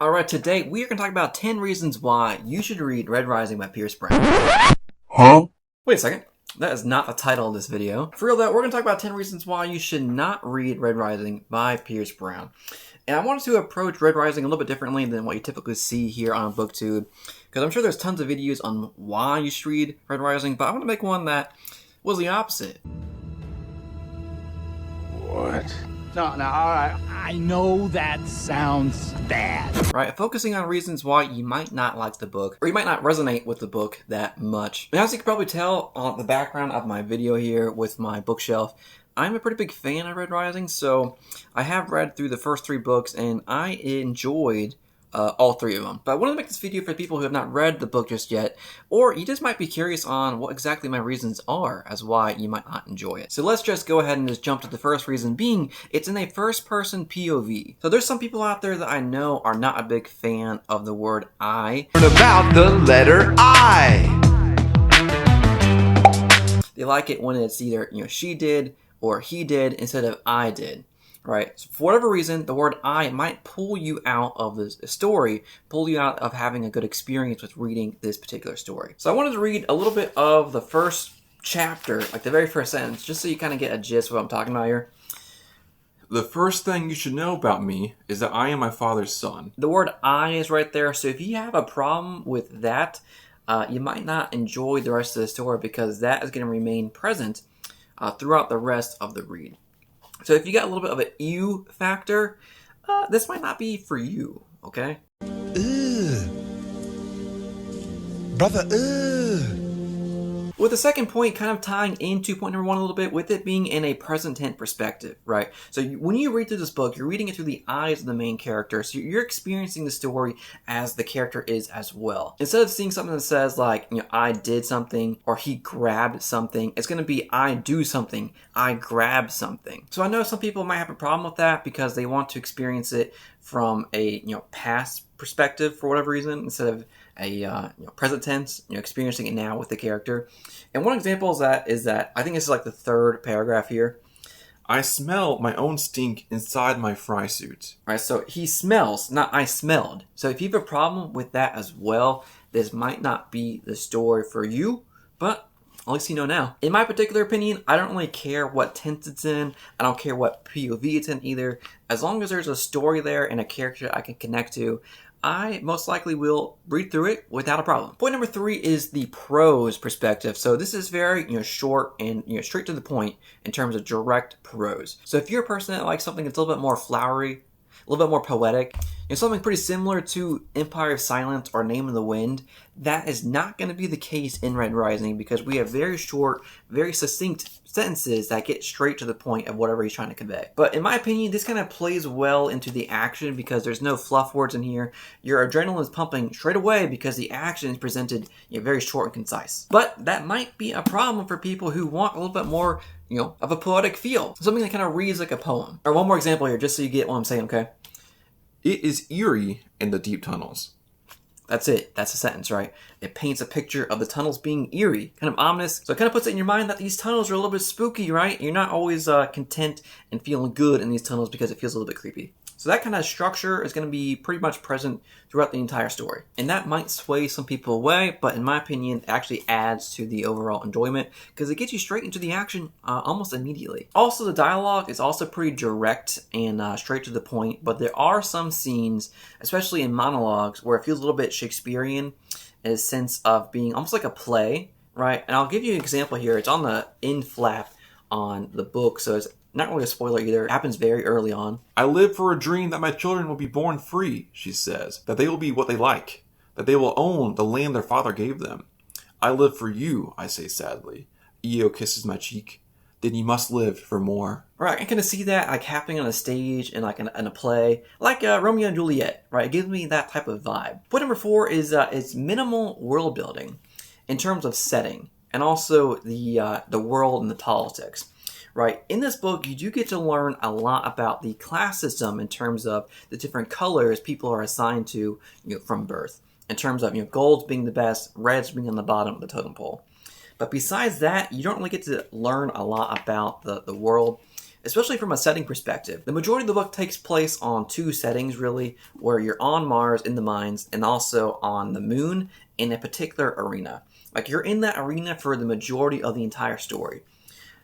Alright, today we are going to talk about 10 reasons why you should read Red Rising by Pierce Brown. Huh? Wait a second. That is not the title of this video. For real though, we're going to talk about 10 reasons why you should not read Red Rising by Pierce Brown. And I wanted to approach Red Rising a little bit differently than what you typically see here on BookTube, because I'm sure there's tons of videos on why you should read Red Rising, but I want to make one that was the opposite. What? No, all right. I know that sounds bad. Right, focusing on reasons why you might not like the book, or you might not resonate with the book that much. And as you can probably tell on the background of my video here with my bookshelf, I'm a pretty big fan of Red Rising, so I have read through the first 3 books, and I enjoyed all 3 of them. But I wanted to make this video for people who have not read the book just yet, or you just might be curious on what exactly my reasons are as why you might not enjoy it. So let's just go ahead and just jump to the first reason, being it's in a first-person POV. So there's some people out there that I know are not a big fan of the word I. Learn about the letter I. They like it when it's either, she did or he did instead of I did. Right, so for whatever reason, the word I might pull you out of the story, pull you out of having a good experience with reading this particular story. So I wanted to read a little bit of the first chapter, like the very first sentence, just so you kind of get a gist of what I'm talking about here. The first thing you should know about me is that I am my father's son. The word I is right there, so if you have a problem with that, you might not enjoy the rest of the story because that is going to remain present throughout the rest of the read. So if you got a little bit of an ew factor, this might not be for you, okay? Brother, With the second point kind of tying into point number 1 a little bit, with it being in a present tense perspective, right? So when you read through this book, you're reading it through the eyes of the main character, so you're experiencing the story as the character is as well. Instead of seeing something that says like, I did something, or he grabbed something, it's going to be I do something, I grab something. So I know some people might have a problem with that because they want to experience it from a past perspective for whatever reason, instead of a present tense, experiencing it now with the character. And one example is that I think this is like the 3rd paragraph here. I smell my own stink inside my fry suit. All right, so he smells, not I smelled. So if you have a problem with that as well, this might not be the story for you, but at least you know now. In my particular opinion, I don't really care what tense it's in. I don't care what POV it's in either. As long as there's a story there and a character I can connect to, I most likely will read through it without a problem. Point number 3 is the prose perspective. So this is very, short and, straight to the point in terms of direct prose. So if you're a person that likes something that's a little bit more flowery, a little bit more poetic, something pretty similar to Empire of Silence or Name of the Wind, that is not going to be the case in Red Rising because we have very short, very succinct sentences that get straight to the point of whatever he's trying to convey. But in my opinion, this kind of plays well into the action because there's no fluff words in here. Your adrenaline is pumping straight away because the action is presented very short and concise. But that might be a problem for people who want a little bit more, of a poetic feel. Something that kind of reads like a poem. Or one more example here, just so you get what I'm saying, okay? It is eerie in the deep tunnels. That's it. That's a sentence, right? It paints a picture of the tunnels being eerie, kind of ominous. So it kind of puts it in your mind that these tunnels are a little bit spooky, right? You're not always content and feeling good in these tunnels because it feels a little bit creepy. So that kind of structure is going to be pretty much present throughout the entire story. And that might sway some people away, but in my opinion, it actually adds to the overall enjoyment because it gets you straight into the action almost immediately. Also, the dialogue is also pretty direct and straight to the point, but there are some scenes, especially in monologues, where it feels a little bit Shakespearean in a sense of being almost like a play, right? And I'll give you an example here. It's on the end flap on the book, so it's not really a spoiler either. It happens very early on. I live for a dream that my children will be born free, she says. That they will be what they like. That they will own the land their father gave them. I live for you, I say sadly. Io kisses my cheek. Then you must live for more. Right, I kind of see that like happening on a stage and like in a play, like Romeo and Juliet, right? It gives me that type of vibe. Point number 4 is it's minimal world building in terms of setting and also the world and the politics. Right, in this book, you do get to learn a lot about the class system in terms of the different colors people are assigned to, from birth. In terms of, golds being the best, reds being on the bottom of the totem pole. But besides that, you don't really get to learn a lot about the world. especially from a setting perspective. The majority of the book takes place on two settings, really, where you're on Mars in the mines and also on the moon in a particular arena. Like, you're in that arena for the majority of the entire story.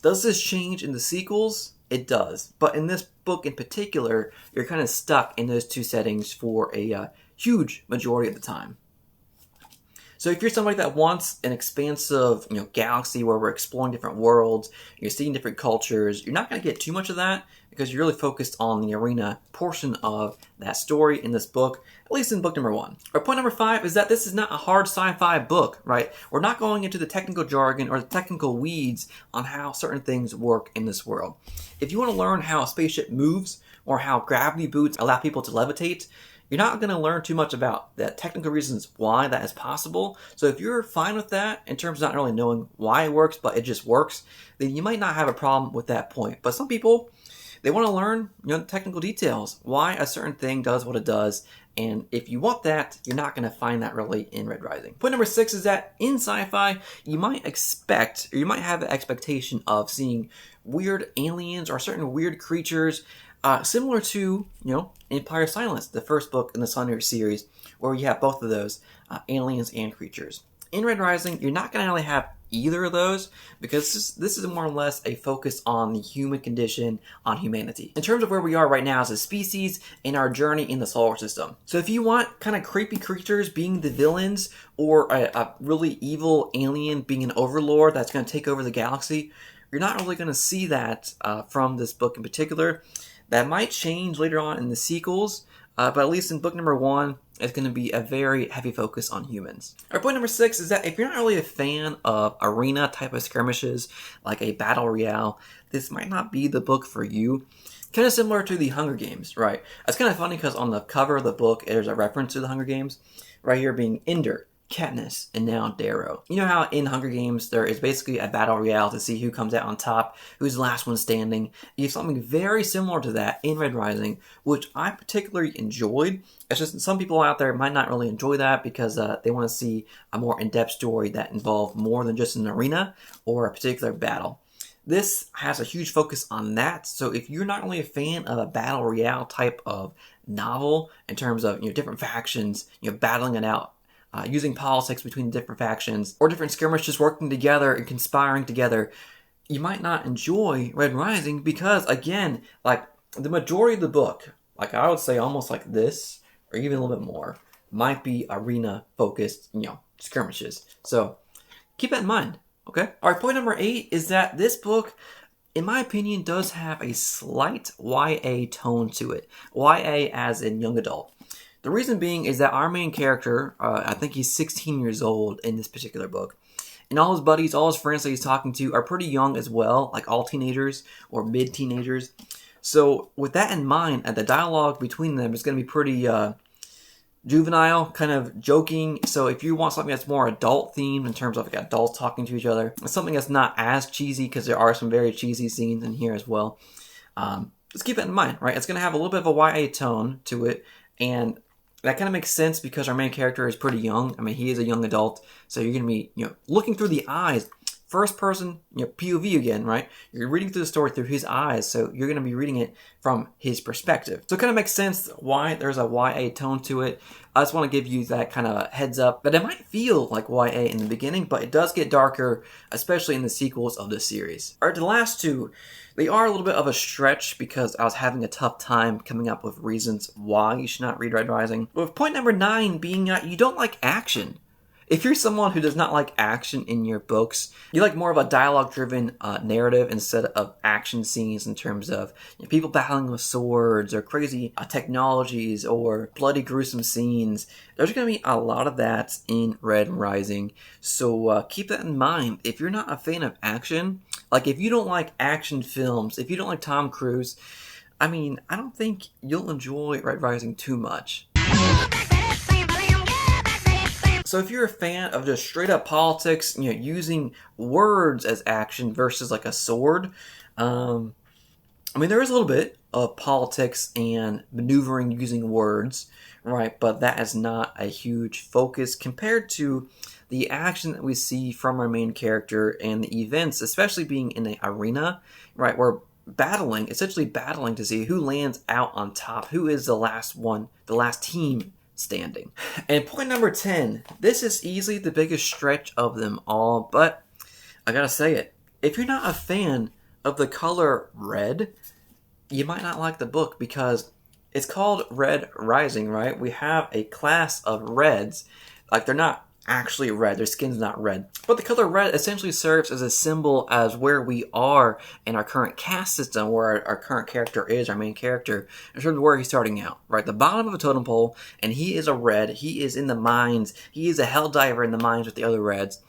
Does this change in the sequels? It does. But in this book in particular, you're kind of stuck in those two settings for a huge majority of the time. So if you're somebody that wants an expansive, galaxy where we're exploring different worlds, you're seeing different cultures, you're not going to get too much of that because you're really focused on the arena portion of that story in this book, at least in book number 1. Our point number 5 is that this is not a hard sci-fi book, right? We're not going into the technical jargon or the technical weeds on how certain things work in this world. If you want to learn how a spaceship moves or how gravity boots allow people to levitate, you're not going to learn too much about the technical reasons why that is possible. So if you're fine with that, in terms of not really knowing why it works, but it just works, then you might not have a problem with that point. But some people, they want to learn, the technical details, why a certain thing does what it does. And if you want that, you're not going to find that really in Red Rising. Point number 6 is that in sci-fi, you might expect, or you might have an expectation of seeing weird aliens or certain weird creatures, similar to, Empire of Silence, the first book in the Sunriver series, where you have both of those, aliens and creatures. In Red Rising, you're not going to really have either of those, because this is more or less a focus on the human condition, on humanity, in terms of where we are right now as a species in our journey in the solar system. So if you want kind of creepy creatures being the villains, or a really evil alien being an overlord that's going to take over the galaxy, you're not really going to see that from this book in particular. That might change later on in the sequels, but at least in book number 1, it's going to be a very heavy focus on humans. Our point number 6 is that if you're not really a fan of arena type of skirmishes, like a battle royale, this might not be the book for you. Kind of similar to the Hunger Games, right? It's kind of funny because on the cover of the book, there's a reference to the Hunger Games, right here being Ender, Katniss, and now Darrow. You know how in Hunger Games there is basically a battle royale to see who comes out on top, who's the last one standing. You have something very similar to that in Red Rising, which I particularly enjoyed. It's just some people out there might not really enjoy that because they want to see a more in-depth story that involves more than just an arena or a particular battle. This has a huge focus on that, so if you're not really a fan of a battle royale type of novel in terms of different factions, battling it out, using politics between different factions, or different skirmishes working together and conspiring together, you might not enjoy Red Rising because, again, like the majority of the book, like I would say almost like this, or even a little bit more, might be arena-focused, skirmishes. So keep that in mind, okay? All right, point number 8 is that this book, in my opinion, does have a slight YA tone to it. YA as in young adult. The reason being is that our main character, I think he's 16 years old in this particular book, and all his buddies, all his friends that he's talking to are pretty young as well, like all teenagers or mid-teenagers. So with that in mind, the dialogue between them is going to be pretty juvenile, kind of joking. So if you want something that's more adult themed in terms of like adults talking to each other, something that's not as cheesy, because there are some very cheesy scenes in here as well, just keep that in mind, right? It's going to have a little bit of a YA tone to it, and that kind of makes sense because our main character is pretty young. I mean, he is a young adult, so you're going to be, looking through the eyes, first person, POV again, right? You're reading through the story through his eyes, so you're going to be reading it from his perspective. So it kind of makes sense why there's a YA tone to it. I just want to give you that kind of a heads up that it might feel like YA in the beginning, but it does get darker, especially in the sequels of this series. All right, the last two, they are a little bit of a stretch because I was having a tough time coming up with reasons why you should not read Red Rising. With point number 9 being that you don't like action. If you're someone who does not like action in your books, you like more of a dialogue-driven narrative instead of action scenes in terms of people battling with swords or crazy technologies or bloody gruesome scenes, there's going to be a lot of that in Red Rising. So keep that in mind. If you're not a fan of action, like if you don't like action films, if you don't like Tom Cruise, I mean, I don't think you'll enjoy Red Rising too much. So if you're a fan of just straight up politics, using words as action versus like a sword, I mean, there is a little bit of politics and maneuvering using words, right? But that is not a huge focus compared to the action that we see from our main character and the events, especially being in an arena, right? Where essentially battling to see who lands out on top, who is the last one, the last team standing. And point number 10, this is easily the biggest stretch of them all, but I gotta say it, if you're not a fan of the color red, you might not like the book because it's called Red Rising, right? We have a class of reds, like they're not actually red, their skin's not red. But the color red essentially serves as a symbol as where we are in our current caste system, where our current character is, our main character, in terms of where he's starting out, right? The bottom of a totem pole, and he is a red, he is in the mines, he is a hell diver in the mines with the other reds.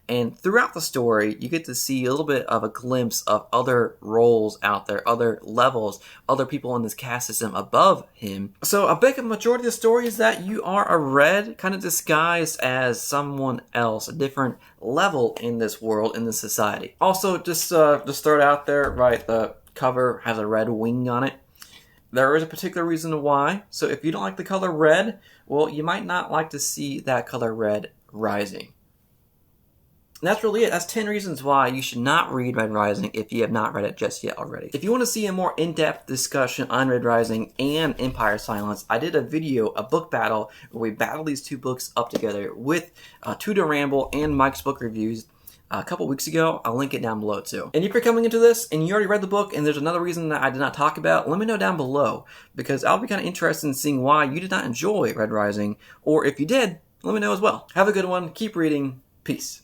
And throughout the story, you get to see a little bit of a glimpse of other roles out there, other levels, other people in this caste system above him. So a big majority of the story is that you are a red, kind of disguised as someone else, a different level in this world, in this society. Also, just throw it out there, right, the cover has a red wing on it. There is a particular reason why. So if you don't like the color red, well, you might not like to see that color red rising. And that's really it. That's 10 reasons why you should not read Red Rising if you have not read it just yet already. If you want to see a more in-depth discussion on Red Rising and Empire Silence, I did a video, a book battle, where we battled these two books up together with Tudor Ramble and Mike's book reviews a couple weeks ago. I'll link it down below too. And if you're coming into this and you already read the book and there's another reason that I did not talk about, let me know down below, because I'll be kind of interested in seeing why you did not enjoy Red Rising, or if you did, let me know as well. Have a good one. Keep reading. Peace.